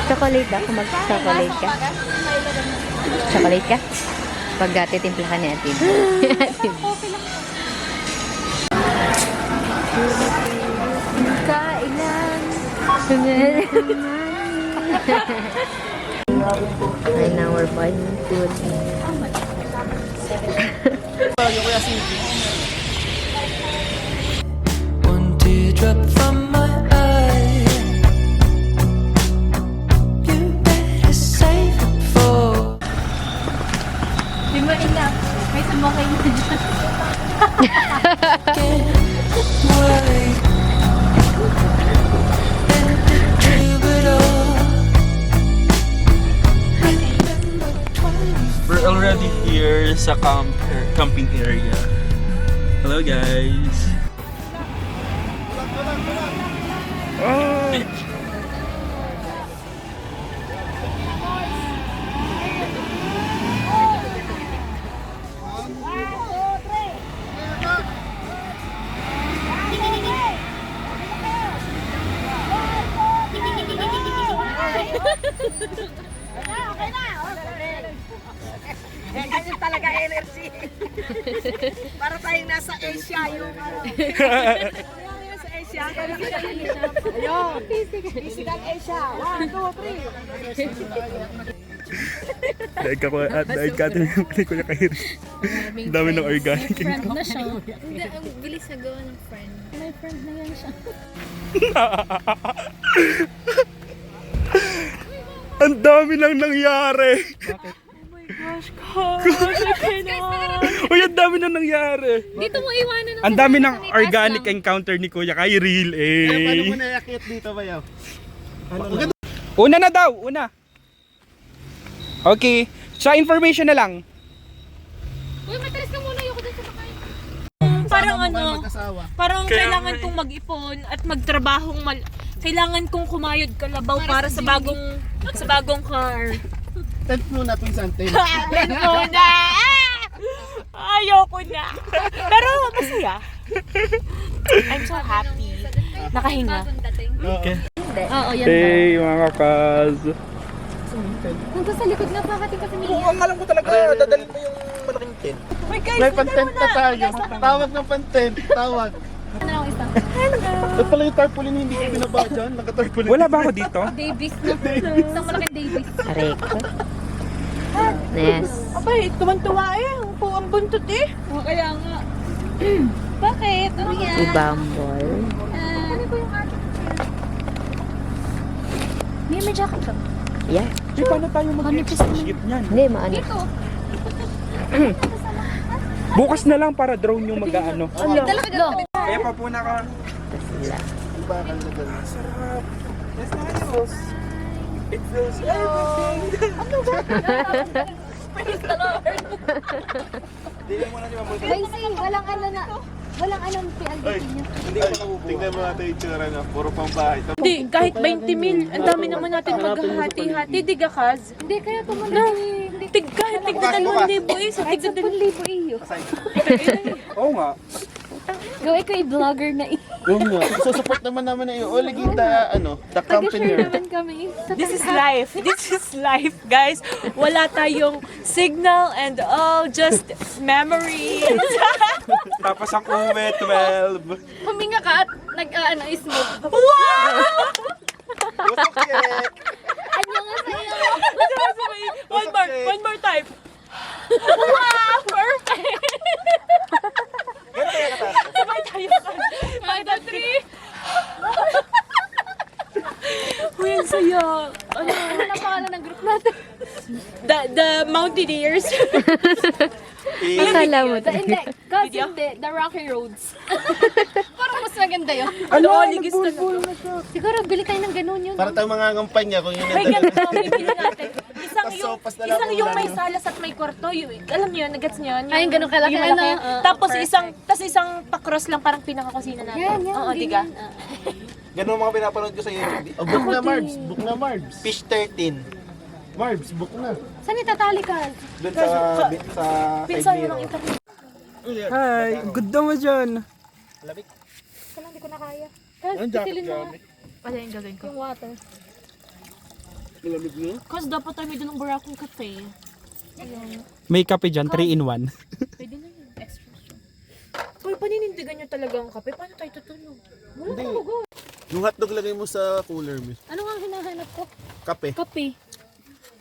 Chocolate ba? Kung mag-chocolate ka? Chocolate ka? Pag titimpla ka ni Atin. Kailan. And now we're buying food. One teardrop from my eye. You better save it for. Di mo enough. May sumakay na dyan. Get away. And do it all. We're already here sa camping area. Hello guys! Oh. Ganyan talaga energy. Para tayong nasa Asia yung sa Asia. Ayun. Physical Asia. 1, 2, 3. Daig ako at daig ka ito yung pelikula kay Iris. Ang dami ng organic. Friend na siya. Hindi, ang bilis na gawa ng friend. May friend na yan siya. Ang dami lang nangyari. Uy, ang dami na nangyari. Dito mo iwanan ng Ang dami ng organic encounter ni Kuya kay Real Paano mo eh. nayakit dito ba yaw? Una na daw, una. Okay, sa information na lang. Uy, matalis ka muna. Ayoko dun sa makain. Parang Mag-asawa. parang Kaya kailangan nga kong mag-ipon at magtrabahong kailangan kong kumayod kalabaw para sa bagong car. Tent muna, pinsan, tent. Muna! Ayoko na. Pero masaya. I'm so happy. Nakahinga. Okay. Oo, yan. Hey mga kakas. Nandun sa likod na, bakit ka pumili? Alam ko talaga, dadalhin mo yung malaking tent. May pan-tent na tayo. Tawag ng pan-tent. Tawag. Ano lang isa? Ba't pala yung tarpaulin hindi ko binaba dyan? Naka-tarpaulin. Wala ba ako dito? Davis na. Isang malaking Davis. Areko. Yes. Abay, tuwan-tuwa eh. Ang buntot eh. O, kaya nga. Bakit? Ano yan? Ibambol. Ano ba yung ating may jacket ka? Yeah. Di, paano tayo mag-skip niyan? Hindi, maano. Dito. Bukas na lang para drone yung mag-ano. Talaga. Kaya papuna ka. Sila. Sarap. It's nice. It feels everything. Daisy, walang ano na. Walang ano PLDT niya. Hindi ko nakubuha. Tingnan mo natin yung tsura na. Puro pang bahay. Hindi, kahit 20 mil. Ang dami naman natin maghahati-hati. Di ka, Kaz? Hindi, kaya pumunta Na, ni... kahit tigda 2,000 eh. So, Kahit tigda 10,000 iyo. Oo nga. Gawin ko i-vlogger na Yung nga. So, support naman namin na yung Oligin the company. Taga-share naman kami. This is life. This is life, guys. Wala tayong signal and all, just memories. Tapos ang uwi, 12. Huminga ka at nag-smoke. Wow! Ano nga sa'yo? One more time. Wow! Perfect! Sabay tayo ka. Mga 3. Uy, ang saya. Ano? Ano pangalan ng group natin? The Mountaineers. Akala mo. Hindi. Kasi hindi. The Rocky Roads. Parang mas maganda yun. Ano, oligis na Siguro bili tayo ng ganun yun. Para tayong mga ngampanya kung yun May ganito, bibili natin. Sopas na lang Isang yung ulan. may salas at may kwarto. Alam niyo yun, nagets niyo yun? Ay, yung ganun kalaki, yung malaki. ano? Tapos isang pakros lang parang pinakakusina natin. Yan, yan. Oo, ganyan. diga? Ganun mga pinapanood ko sa YouTube. Oh, book na Marbs. Book na Marbs. Fish 13. Marbs, book na. Saan itatali ka? Doon sa Pinsan mo side ng mirror. internet. Hi, good mo dyan. Kailan hindi ko na kaya. Ang jacket Pisilin mo gamit. Ano yung gagawin ko? yung water. Malamig no? Kasi dapat tayo may dalang Barakong cafe. May kape dyan, 3-in-1. Pwede na yun. Extra strong. Uy, paninindigan nyo talaga ang kape. Paano tayo tutulog? Wala talaga. Yung hotdog lagay mo sa cooler, miss. Ano nga hinahanap ko? Kape. Kape.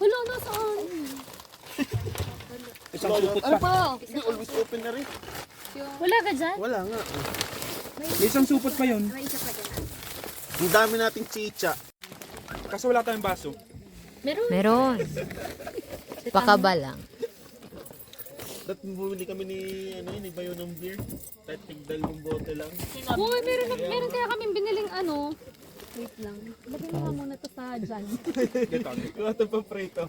Wala, nasaan? Isang supot Ano pa. pa? Hindi, always open na rin. Wala ka dyan? Wala nga. May isang supot pa yun. Ang dami nating chicha. Kaso wala tayong baso. Meron. Pakaba lang. Dapat bumili kami ni Bayo ng beer. Kahit tigdal yung bote lang. Uy, meron kaya kaming biniling ano. Wait lang. Lagyan mo nga muna to sa dyan. Wala ito pa prito.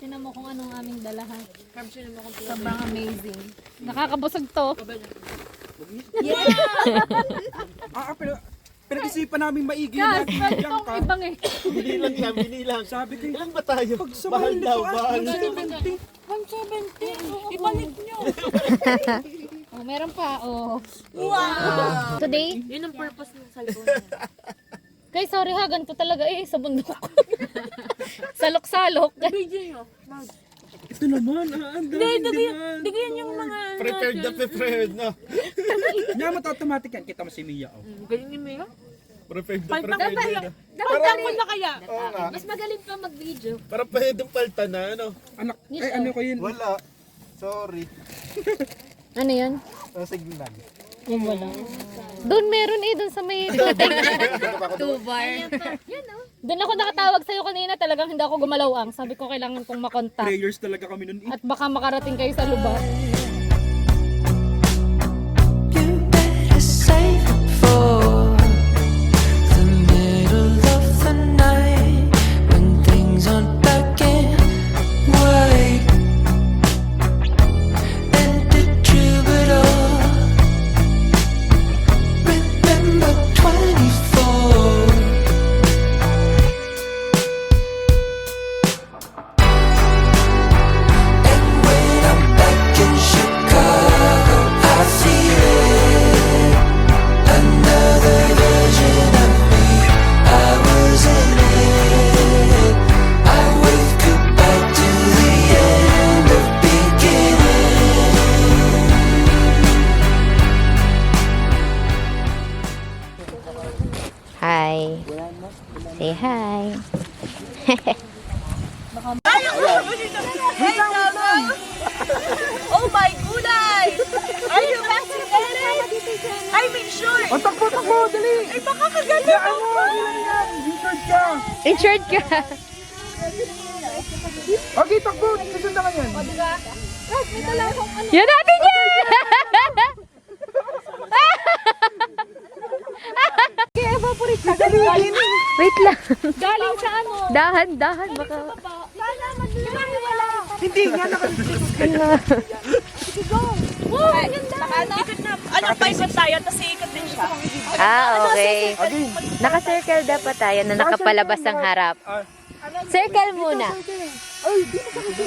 Tinan mo kung anong aming dalahan. Sobrang amazing. Nakakabusog to. Pinag-isipan namin maigi Yes, na. itong ibang eh. Binilang yan, binilang. Sabi ko, Ilan ba tayo? pagsamahin Bahal daw, nito, bahal. 170. Ibalik nyo. Oh, meron pa. Oh. Wow! Today, Yun ang purpose ng cellphone. guys, sorry ha, ganito talaga eh, sa bundok. Salok-salok. Video nyo. ito naman, ang dami Hindi yan yung mga... Prepared na prepared na. Namat automatic yan. Kita mo si Mia. Oh. Ganyan ni Mia? Prepared na Palta prepared kaya. na. Palta na kaya. Oo nga. Mas magaling pa mag-video. Para pwedeng palta na, ano? Anak, ay ano ko yun? Wala. Sorry. Ano yun? Signal. Wala. Doon meron eh, doon sa may 2 bar. Doon ako nakatawag sa'yo kanina, talagang hindi ako gumalawang. Sabi ko kailangan kong makontak. Players talaga kami nun. At baka makarating kayo sa lubar. You better save it for the middle of the night when things aren't black and white. And the troubadour, remember 24. And when I'm back in Chicago, I feel it. Another version of me. I was in it. I wave goodbye to the end of beginning. Hi. Say hi. Oh my gulay! Are you vaccinated? I mean sure! Oh, takbo, dali! Ay baka kagaling ako! Insured ka! Insured ka. Okay, takbo! Kasundan ka yan! Yan natin yan! Wait lang. Galing sa ano? Dahan, baka. Hindi nga naka-fix ka. Ano pa ikot tayo, tapos iikot din siya. Okay. Naka-circle dapat tayo na nakapalabas ang harap. Circle muna.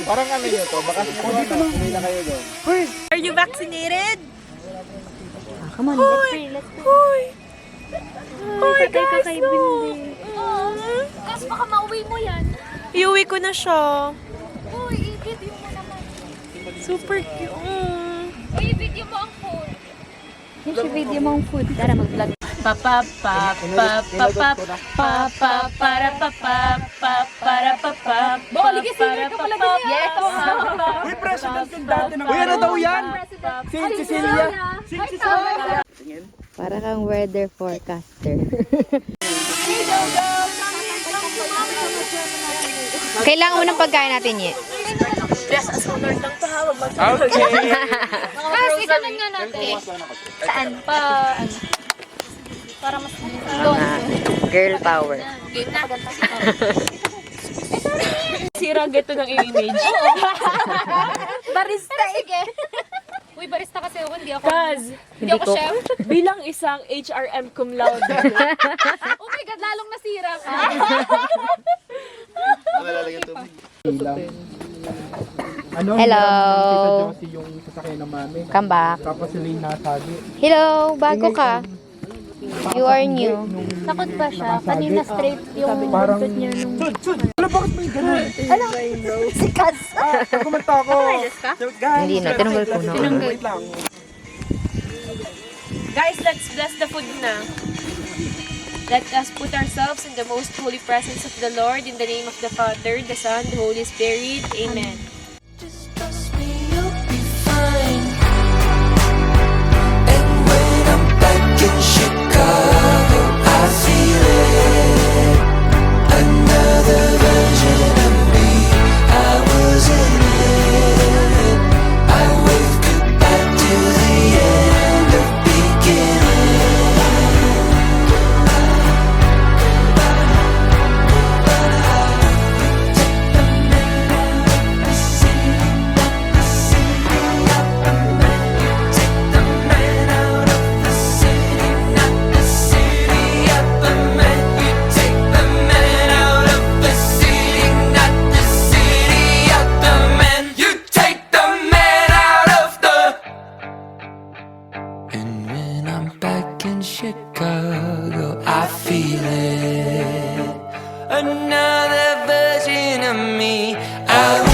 Parang ano nyo to? Baka hindi na kayo doon. Are you vaccinated? Come on, let's pray. Hoy, guys, no! Kasi baka mauwi mo yan. Iuwi ko na siya. Uy, i-video mo naman. Super cute. Uy, i-video mo ang phone. Yung si video mo ang food. Tara, mag-vlog. Para Sige, ka pala ganyan. Yes! Uy, president yung dati na. Uy, ano daw yan? Si Cecilia. Para kang weather forecaster. Kailangan mo ng pagkain natin, Ye. Yes, as honor ng tawag. Okay. Kasi ganun nga natin. Saan pa? Para mas Mga girl power. Sira geto ng image. barista. Sige. Uy, barista kasi ako, hindi ako. Hindi ako ko. chef. Bilang isang HRM cum laude. Oh my God, lalong nasira ka. Nalalagyan tubig. Ano? Hello. Tita Josie yung sasakyan ng mami. Come back. Tapos sila yung nasagi. Hello, bago ka. You are new. Takot pa siya. Kanina straight yung buntot niya nung... Ano, bakit may ganun? Si Kaz. Kumanta ako. Guys, Hindi na, tinanggal ko na. Wait lang. Guys, let's bless the food na. Let us put ourselves in the most holy presence of the Lord in the name of the Father, the Son, the Holy Spirit. Amen. Just trust me, you'll be fine. And when I'm back in Chicago, I feel it. Another version of me. I was in it. I wave goodbye to the end of beginning. And when I'm back in Chicago, I feel it. Another version of me. I